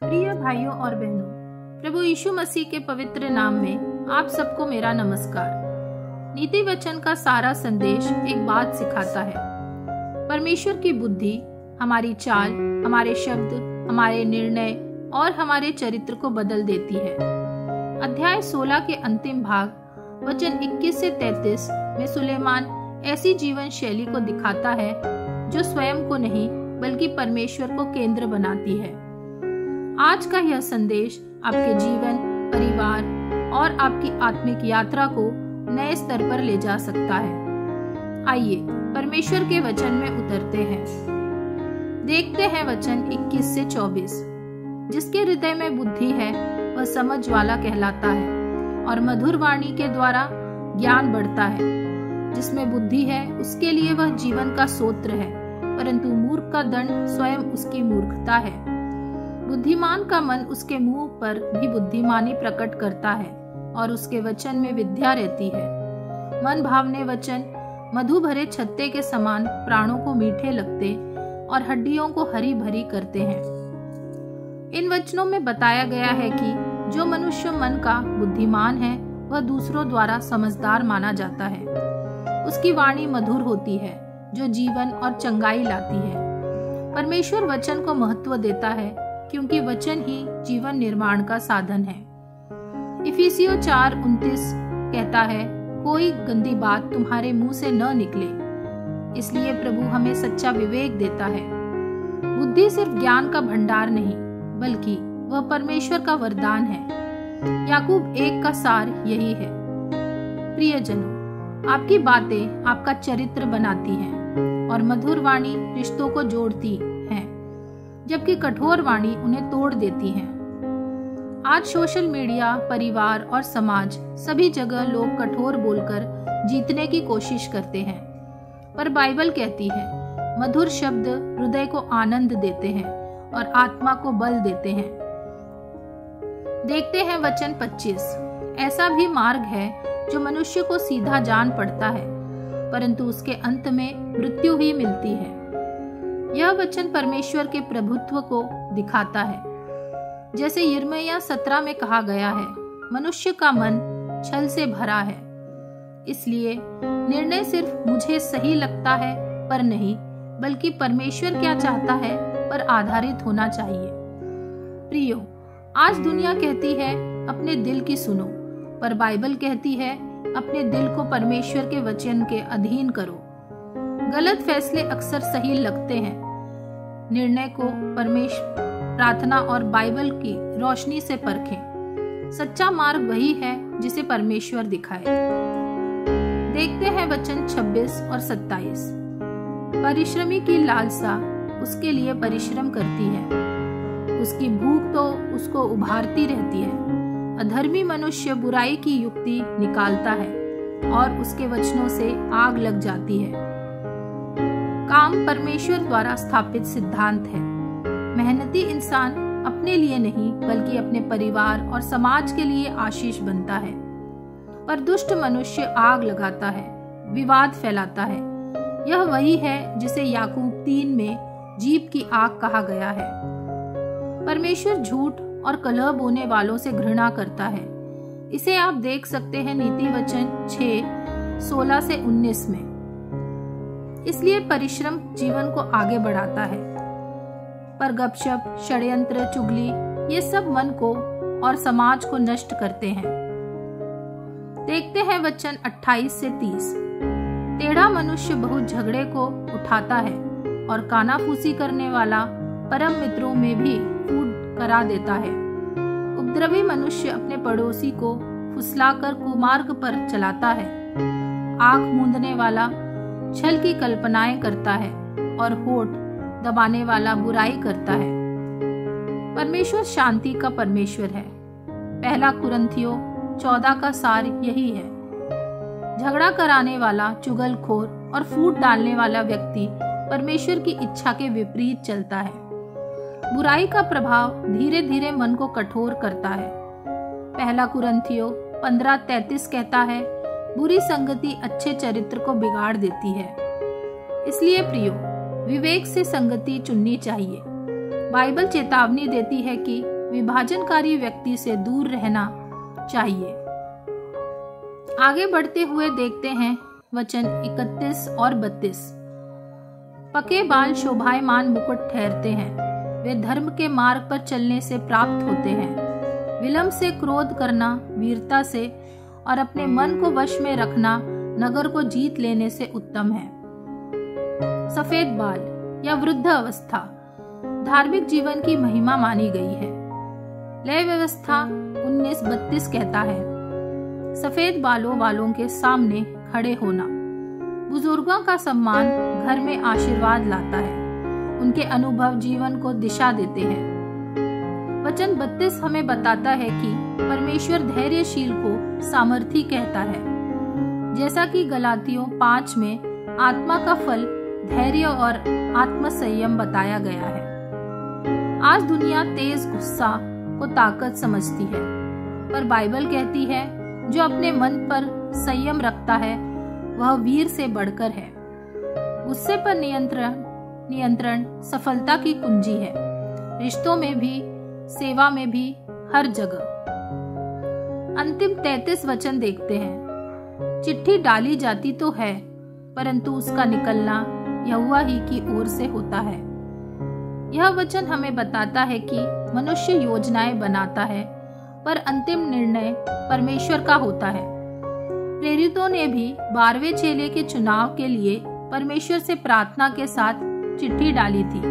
प्रिय भाइयों और बहनों, प्रभु यीशु मसीह के पवित्र नाम में आप सबको मेरा नमस्कार। नीति वचन का सारा संदेश एक बात सिखाता है। परमेश्वर की बुद्धि हमारी चाल, हमारे शब्द, हमारे निर्णय और हमारे चरित्र को बदल देती है। अध्याय 16 के अंतिम भाग वचन 21 से 33 में सुलेमान ऐसी जीवन शैली को दिखाता है जो स्वयं को नहीं बल्कि परमेश्वर को केंद्र बनाती है। आज का यह संदेश आपके जीवन, परिवार और आपकी आत्मिक यात्रा को नए स्तर पर ले जा सकता है। आइए परमेश्वर के वचन में उतरते हैं। देखते हैं वचन 21 से 24। जिसके हृदय में बुद्धि है वह समझ वाला कहलाता है और मधुर वाणी के द्वारा ज्ञान बढ़ता है। जिसमें बुद्धि है उसके लिए वह जीवन का सोत्र है, परंतु मूर्ख का दंड स्वयं उसकी मूर्खता है। बुद्धिमान का मन उसके मुंह पर भी बुद्धिमानी प्रकट करता है और उसके वचन में विद्या रहती है। मन भावने वचन मधु भरे छत्ते के समान प्राणों को मीठे लगते और हड्डियों को हरी भरी करते हैं। इन वचनों में बताया गया है कि जो मनुष्य मन का बुद्धिमान है वह दूसरों द्वारा समझदार माना जाता है। उसकी वाणी मधुर होती है जो जीवन और चंगाई लाती है। परमेश्वर वचन को महत्व देता है क्योंकि वचन ही जीवन निर्माण का साधन है। इफिसियों 4:29 कहता है, कोई गंदी बात तुम्हारे मुंह से न निकले। इसलिए प्रभु हमें सच्चा विवेक देता है। बुद्धि सिर्फ ज्ञान का भंडार नहीं बल्कि वह परमेश्वर का वरदान है। याकूब 1 का सार यही है। प्रियजनों, आपकी बातें आपका चरित्र बनाती हैं और मधुर वाणी रिश्तों को जोड़ती हैं, जबकि कठोर वाणी उन्हें तोड़ देती है। आज सोशल मीडिया, परिवार और समाज सभी जगह लोग कठोर बोलकर जीतने की कोशिश करते हैं, पर बाइबल कहती है मधुर शब्द हृदय को आनंद देते हैं और आत्मा को बल देते हैं। देखते हैं वचन 25। ऐसा भी मार्ग है जो मनुष्य को सीधा जान पड़ता है, परंतु उसके अंत में मृत्यु ही मिलती है। यह वचन परमेश्वर के प्रभुत्व को दिखाता है। जैसे यिर्मयाह 17 में कहा गया है, मनुष्य का मन छल से भरा है। इसलिए निर्णय सिर्फ मुझे सही लगता है पर नहीं, बल्कि परमेश्वर क्या चाहता है पर आधारित होना चाहिए। प्रियो, आज दुनिया कहती है अपने दिल की सुनो, पर बाइबल कहती है अपने दिल को परमेश्वर के वचन के अधीन करो। गलत फैसले अक्सर सही लगते हैं। निर्णय को परमेश्वर, प्रार्थना और बाइबल की रोशनी से परखें। सच्चा मार्ग वही है जिसे परमेश्वर दिखाए। देखते हैं वचन 26 और 27। परिश्रमी की लालसा उसके लिए परिश्रम करती है, उसकी भूख तो उसको उभारती रहती है। अधर्मी मनुष्य बुराई की युक्ति निकालता है और उसके वचनों से आग लग जाती है। काम परमेश्वर द्वारा स्थापित सिद्धांत है। मेहनती इंसान अपने लिए नहीं बल्कि अपने परिवार और समाज के लिए आशीष बनता है, पर दुष्ट मनुष्य आग लगाता है, विवाद फैलाता है। यह वही है जिसे याकूब 3 में जीभ की आग कहा गया है। परमेश्वर झूठ और कलह बोने वालों से घृणा करता है। इसे आप देख सकते हैं नीति वचन 6:16 से 19 में। इसलिए परिश्रम जीवन को आगे बढ़ाता है, पर गपशप, षड्यंत्र, चुगली ये सब मन को और समाज को नष्ट करते हैं। देखते हैं वचन 28 से 30। टेढ़ा मनुष्य बहुत झगड़े को उठाता है और कानाफूसी करने वाला परम मित्रों में भी फूट करा देता है। उपद्रवी मनुष्य अपने पड़ोसी को फुसलाकर कुमार्ग पर चलाता है। आंख मूंदने वाला छल की कल्पनाएं करता है और होठ दबाने वाला बुराई करता है। परमेश्वर शांति का परमेश्वर है। पहला कुरिन्थियों 14 का सार यही है। झगड़ा कराने वाला, चुगलखोर और फूट डालने वाला व्यक्ति परमेश्वर की इच्छा के विपरीत चलता है। बुराई का प्रभाव धीरे धीरे मन को कठोर करता है। पहला कुरिन्थियों 15:33 कहता है, बुरी संगति अच्छे चरित्र को बिगाड़ देती है। इसलिए प्रियो, विवेक से संगति चुननी चाहिए। बाइबल चेतावनी देती है कि विभाजनकारी व्यक्ति से दूर रहना चाहिए। आगे बढ़ते हुए देखते हैं वचन 31 और 32। पके बाल शोभायमान मुकुट ठहरते हैं, वे धर्म के मार्ग पर चलने से प्राप्त होते हैं। विलंब से क्रोध करना वीरता से और अपने मन को वश में रखना नगर को जीत लेने से उत्तम है। सफेद बाल या वृद्ध अवस्था धार्मिक जीवन की महिमा मानी गई है। लय व्यवस्था 19:32 कहता है, सफेद बालों वालों के सामने खड़े होना। बुजुर्गों का सम्मान घर में आशीर्वाद लाता है, उनके अनुभव जीवन को दिशा देते हैं। वचन 32 हमें बताता है कि परमेश्वर धैर्यशील को सामर्थी कहता है। जैसा कि गलातियों 5 में आत्मा का फल धैर्य और आत्मसंयम बताया गया है। आज दुनिया तेज गुस्सा को ताकत समझती है, पर बाइबल कहती है जो अपने मन पर संयम रखता है वह वीर से बढ़कर है। गुस्से पर नियंत्रण सफलता की कुंजी है, रिश्तों में भी, सेवा में भी, हर जगह। अंतिम 33 वचन देखते हैं। चिट्ठी डाली जाती तो है, परंतु उसका निकलना यहोवा ही की ओर से होता है। यह वचन हमें बताता है कि मनुष्य योजनाएं बनाता है, पर अंतिम निर्णय परमेश्वर का होता है। प्रेरितों ने भी 12वें चेले के चुनाव के लिए परमेश्वर से प्रार्थना के साथ चिट्ठी डाली थी।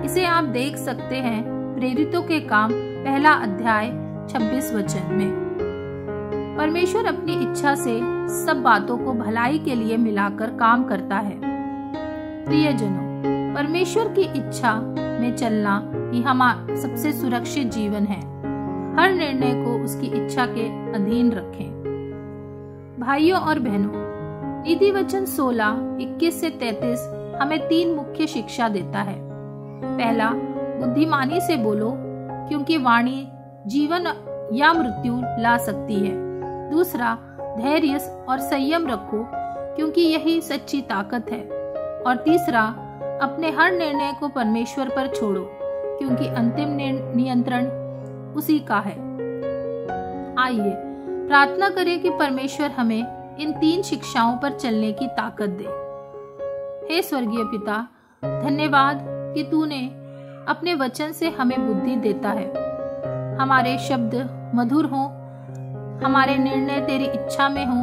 इसे आप देख सकते हैं प्रेरितों के काम 1 अध्याय 26 वचन में। परमेश्वर अपनी इच्छा से सब बातों को भलाई के लिए मिलाकर काम करता है। प्रियजनों, परमेश्वर की इच्छा में चलना ही हमारा सबसे सुरक्षित जीवन है। हर निर्णय को उसकी इच्छा के अधीन रखें। भाइयों और बहनों, नीति वचन 16, 21 से 33 हमें 3 मुख्य शिक्षा देता है। पहला, बुद्धिमानी से बोलो, क्योंकि वाणी जीवन या मृत्यु ला सकती है। दूसरा, धैर्य और संयम रखो, क्योंकि यही सच्ची ताकत है। और तीसरा, अपने हर निर्णय को परमेश्वर पर छोड़ो, क्योंकि अंतिम नियंत्रण उसी का है। आइए प्रार्थना करें कि परमेश्वर हमें इन 3 शिक्षाओं पर चलने की ताकत दे। हे स्वर्गीय पिता, धन्यवाद कि तूने अपने वचन से हमें बुद्धि देता है। हमारे शब्द मधुर हों, हमारे निर्णय तेरी इच्छा में हों,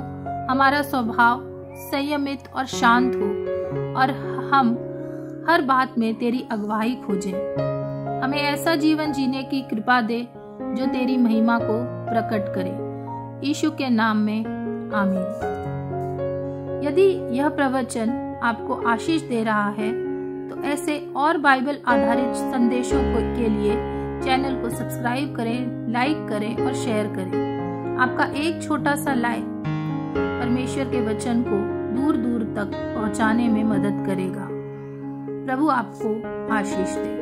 हमारा स्वभाव संयमित और शांत हो, और हम हर बात में तेरी अगुवाई खोजें। हमें ऐसा जीवन जीने की कृपा दे जो तेरी महिमा को प्रकट करे। यीशु के नाम में आमीन। यदि यह प्रवचन आपको आशीष दे रहा है तो ऐसे और बाइबल आधारित संदेशों के लिए चैनल को सब्सक्राइब करें, लाइक करें और शेयर करें। आपका एक छोटा सा लाइक परमेश्वर के वचन को दूर दूर तक पहुंचाने में मदद करेगा। प्रभु आपको आशीष दे।